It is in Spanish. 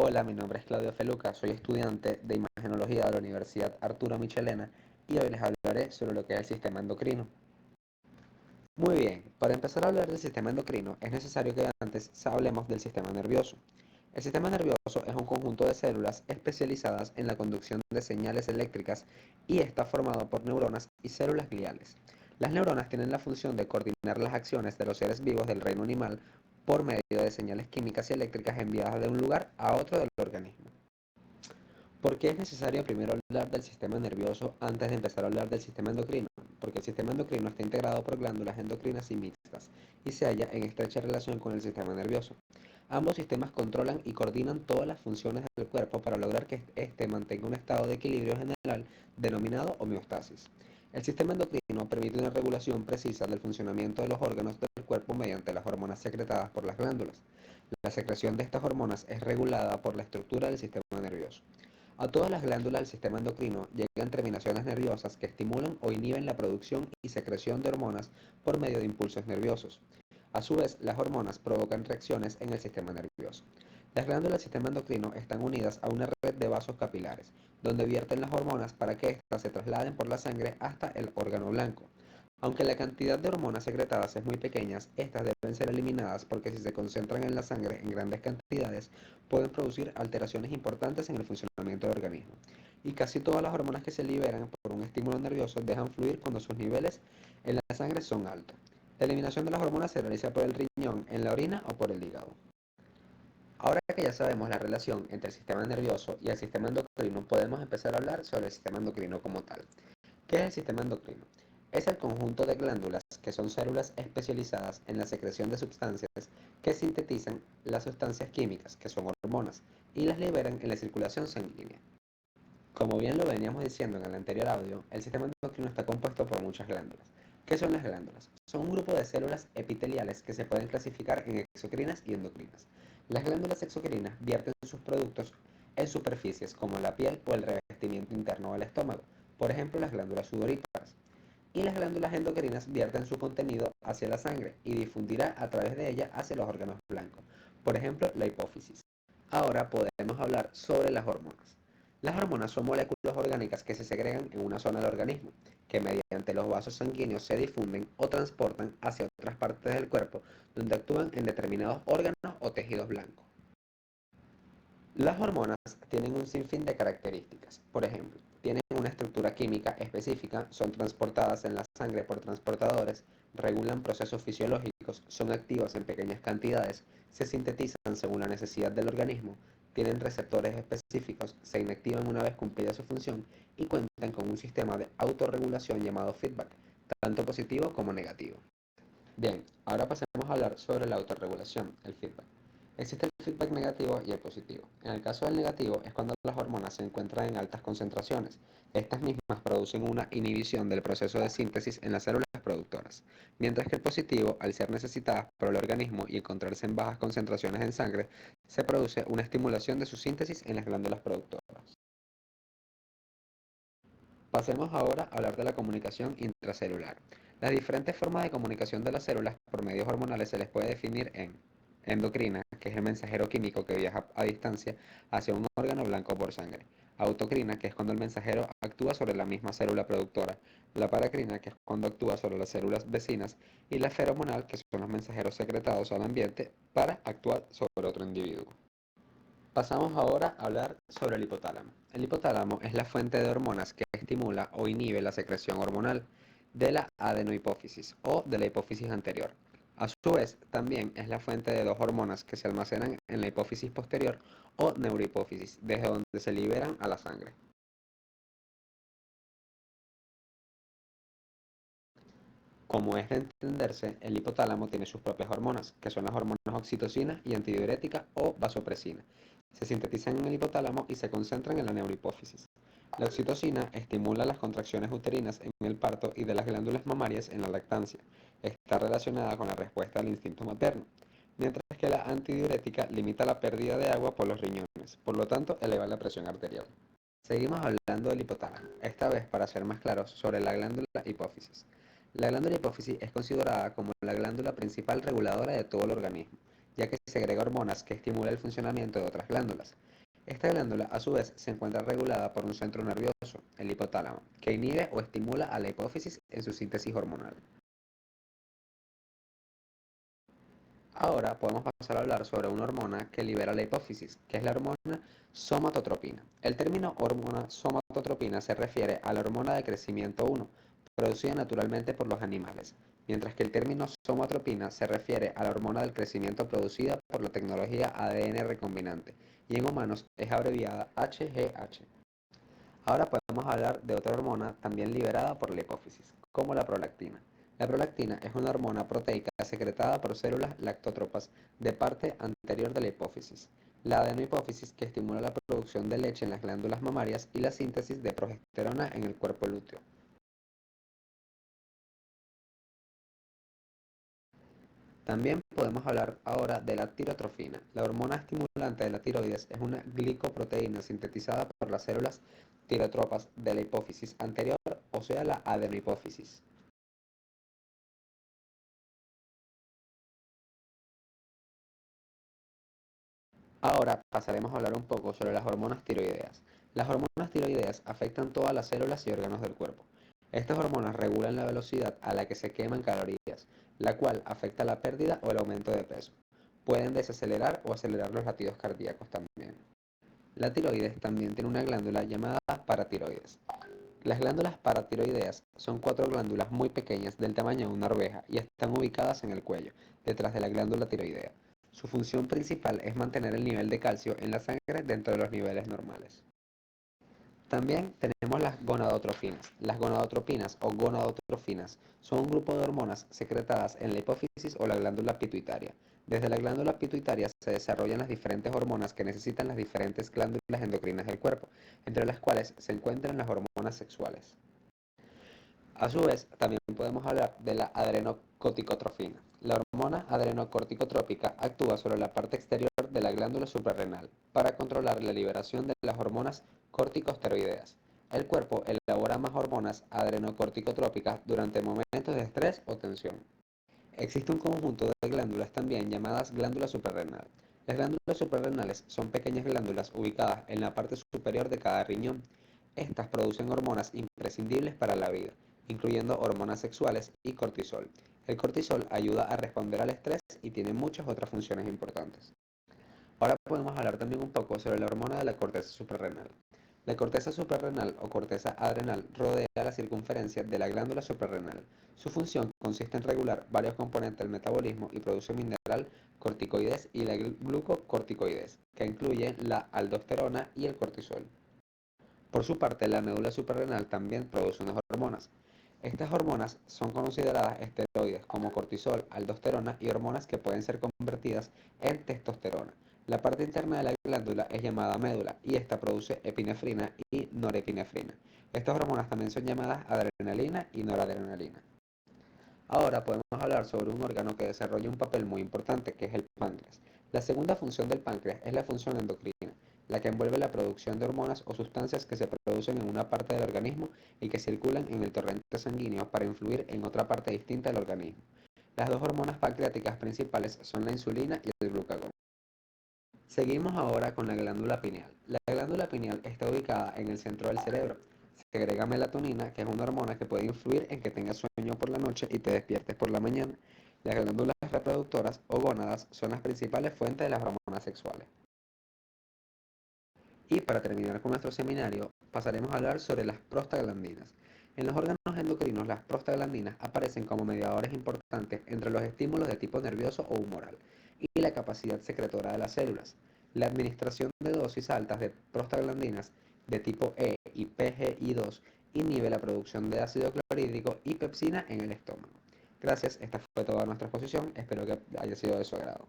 Hola, mi nombre es Claudio Feluca, soy estudiante de Imagenología de la Universidad Arturo Michelena y hoy les hablaré sobre lo que es el sistema endocrino. Muy bien, para empezar a hablar del sistema endocrino es necesario que antes hablemos del sistema nervioso. El sistema nervioso es un conjunto de células especializadas en la conducción de señales eléctricas y está formado por neuronas y células gliales. Las neuronas tienen la función de coordinar las acciones de los seres vivos del reino animal por medio de señales químicas y eléctricas enviadas de un lugar a otro del organismo. ¿Por qué es necesario primero hablar del sistema nervioso antes de empezar a hablar del sistema endocrino? Porque el sistema endocrino está integrado por glándulas endocrinas y mixtas y se halla en estrecha relación con el sistema nervioso. Ambos sistemas controlan y coordinan todas las funciones del cuerpo para lograr que éste mantenga un estado de equilibrio general denominado homeostasis. El sistema endocrino permite una regulación precisa del funcionamiento de los órganos del cuerpo mediante las hormonas secretadas por las glándulas. La secreción de estas hormonas es regulada por la estructura del sistema nervioso. A todas las glándulas del sistema endocrino llegan terminaciones nerviosas que estimulan o inhiben la producción y secreción de hormonas por medio de impulsos nerviosos. A su vez, las hormonas provocan reacciones en el sistema nervioso. Las glándulas del sistema endocrino están unidas a una red de vasos capilares, donde vierten las hormonas para que éstas se trasladen por la sangre hasta el órgano blanco. Aunque la cantidad de hormonas secretadas es muy pequeña, estas deben ser eliminadas porque si se concentran en la sangre en grandes cantidades, pueden producir alteraciones importantes en el funcionamiento del organismo. Y casi todas las hormonas que se liberan por un estímulo nervioso dejan fluir cuando sus niveles en la sangre son altos. La eliminación de las hormonas se realiza por el riñón, en la orina o por el hígado. Ahora que ya sabemos la relación entre el sistema nervioso y el sistema endocrino, podemos empezar a hablar sobre el sistema endocrino como tal. ¿Qué es el sistema endocrino? Es el conjunto de glándulas que son células especializadas en la secreción de sustancias que sintetizan las sustancias químicas, que son hormonas, y las liberan en la circulación sanguínea. Como bien lo veníamos diciendo en el anterior audio, el sistema endocrino está compuesto por muchas glándulas. ¿Qué son las glándulas? Son un grupo de células epiteliales que se pueden clasificar en exocrinas y endocrinas. Las glándulas exocrinas vierten sus productos en superficies como la piel o el revestimiento interno del estómago, por ejemplo las glándulas sudoríparas. Y las glándulas endocrinas vierten su contenido hacia la sangre y difundirá a través de ella hacia los órganos blancos, por ejemplo la hipófisis. Ahora podemos hablar sobre las hormonas. Las hormonas son moléculas orgánicas que se segregan en una zona del organismo, que mediante los vasos sanguíneos se difunden o transportan hacia otras partes del cuerpo, donde actúan en determinados órganos o tejidos blancos. Las hormonas tienen un sinfín de características. Por ejemplo, tienen una estructura química específica, son transportadas en la sangre por transportadores, regulan procesos fisiológicos, son activas en pequeñas cantidades, se sintetizan según la necesidad del organismo, tienen receptores específicos, se inactivan una vez cumplida su función y cuentan con un sistema de autorregulación llamado feedback, tanto positivo como negativo. Bien, ahora pasemos a hablar sobre la autorregulación, el feedback. Existe el feedback negativo y el positivo. En el caso del negativo es cuando las hormonas se encuentran en altas concentraciones. Estas mismas producen una inhibición del proceso de síntesis en las células productoras, mientras que el positivo, al ser necesitadas por el organismo y encontrarse en bajas concentraciones en sangre, se produce una estimulación de su síntesis en las glándulas productoras. Pasemos ahora a hablar de la comunicación intracelular. Las diferentes formas de comunicación de las células por medios hormonales se les puede definir en endocrina, que es el mensajero químico que viaja a distancia hacia un órgano blanco por sangre. Autocrina, que es cuando el mensajero actúa sobre la misma célula productora. La paracrina, que es cuando actúa sobre las células vecinas. Y la feromonal, que son los mensajeros secretados al ambiente para actuar sobre otro individuo. Pasamos ahora a hablar sobre el hipotálamo. El hipotálamo es la fuente de hormonas que estimula o inhibe la secreción hormonal de la adenohipófisis o de la hipófisis anterior. A su vez, también es la fuente de dos hormonas que se almacenan en la hipófisis posterior o neurohipófisis, desde donde se liberan a la sangre. Como es de entenderse, el hipotálamo tiene sus propias hormonas, que son las hormonas oxitocina y antidiurética o vasopresina. Se sintetizan en el hipotálamo y se concentran en la neurohipófisis. La oxitocina estimula las contracciones uterinas en el parto y de las glándulas mamarias en la lactancia. Está relacionada con la respuesta al instinto materno, mientras que la antidiurética limita la pérdida de agua por los riñones, por lo tanto eleva la presión arterial. Seguimos hablando del hipotálamo, esta vez para ser más claros sobre la glándula hipófisis. La glándula hipófisis es considerada como la glándula principal reguladora de todo el organismo, ya que segrega hormonas que estimulan el funcionamiento de otras glándulas. Esta glándula, a su vez, se encuentra regulada por un centro nervioso, el hipotálamo, que inhibe o estimula a la hipófisis en su síntesis hormonal. Ahora podemos pasar a hablar sobre una hormona que libera la hipófisis, que es la hormona somatotropina. El término hormona somatotropina se refiere a la hormona de crecimiento 1, producida naturalmente por los animales, mientras que el término somatropina se refiere a la hormona del crecimiento producida por la tecnología ADN recombinante, y en humanos es abreviada HGH. Ahora podemos hablar de otra hormona también liberada por la hipófisis, como la prolactina. La prolactina es una hormona proteica secretada por células lactótropas de parte anterior de la hipófisis. La adenohipófisis que estimula la producción de leche en las glándulas mamarias y la síntesis de progesterona en el cuerpo lúteo. También podemos hablar ahora de la tirotrofina. La hormona estimulante de la tiroides es una glicoproteína sintetizada por las células tirotropas de la hipófisis anterior, o sea, la adenohipófisis. Ahora pasaremos a hablar un poco sobre las hormonas tiroideas. Las hormonas tiroideas afectan todas las células y órganos del cuerpo. Estas hormonas regulan la velocidad a la que se queman calorías, la cual afecta la pérdida o el aumento de peso. Pueden desacelerar o acelerar los latidos cardíacos también. La tiroides también tiene una glándula llamada paratiroides. Las glándulas paratiroideas son cuatro glándulas muy pequeñas del tamaño de una arveja y están ubicadas en el cuello, detrás de la glándula tiroidea. Su función principal es mantener el nivel de calcio en la sangre dentro de los niveles normales. También tenemos las gonadotrofinas. Las gonadotropinas o gonadotrofinas son un grupo de hormonas secretadas en la hipófisis o la glándula pituitaria. Desde la glándula pituitaria se desarrollan las diferentes hormonas que necesitan las diferentes glándulas endocrinas del cuerpo, entre las cuales se encuentran las hormonas sexuales. A su vez, también podemos hablar de la adrenocorticotrofina. La hormona adrenocorticotrópica actúa sobre la parte exterior de la glándula suprarrenal para controlar la liberación de las hormonas corticosteroideas. El cuerpo elabora más hormonas adrenocorticotrópicas durante momentos de estrés o tensión. Existe un conjunto de glándulas también llamadas glándula suprarrenal. Las glándulas suprarrenales son pequeñas glándulas ubicadas en la parte superior de cada riñón. Estas producen hormonas imprescindibles para la vida, incluyendo hormonas sexuales y cortisol. El cortisol ayuda a responder al estrés y tiene muchas otras funciones importantes. Ahora podemos hablar también un poco sobre la hormona de la corteza suprarrenal. La corteza suprarrenal o corteza adrenal rodea la circunferencia de la glándula suprarrenal. Su función consiste en regular varios componentes del metabolismo y producción mineral corticoides y la glucocorticoides, que incluyen la aldosterona y el cortisol. Por su parte, la médula suprarrenal también produce unas hormonas. Estas hormonas son consideradas esteroides como cortisol, aldosterona y hormonas que pueden ser convertidas en testosterona. La parte interna de la glándula es llamada médula y esta produce epinefrina y norepinefrina. Estas hormonas también son llamadas adrenalina y noradrenalina. Ahora podemos hablar sobre un órgano que desarrolla un papel muy importante, que es el páncreas. La segunda función del páncreas es la función endocrina, la que envuelve la producción de hormonas o sustancias que se producen en una parte del organismo y que circulan en el torrente sanguíneo para influir en otra parte distinta del organismo. Las dos hormonas pancreáticas principales son la insulina y el glucagón. Seguimos ahora con la glándula pineal. La glándula pineal está ubicada en el centro del cerebro. Segrega melatonina, que es una hormona que puede influir en que tengas sueño por la noche y te despiertes por la mañana. Las glándulas reproductoras o gónadas son las principales fuentes de las hormonas sexuales. Y para terminar con nuestro seminario, pasaremos a hablar sobre las prostaglandinas. En los órganos endocrinos, las prostaglandinas aparecen como mediadores importantes entre los estímulos de tipo nervioso o humoral y la capacidad secretora de las células. La administración de dosis altas de prostaglandinas de tipo E y PGI2 inhibe la producción de ácido clorhídrico y pepsina en el estómago. Gracias, esta fue toda nuestra exposición, espero que haya sido de su agrado.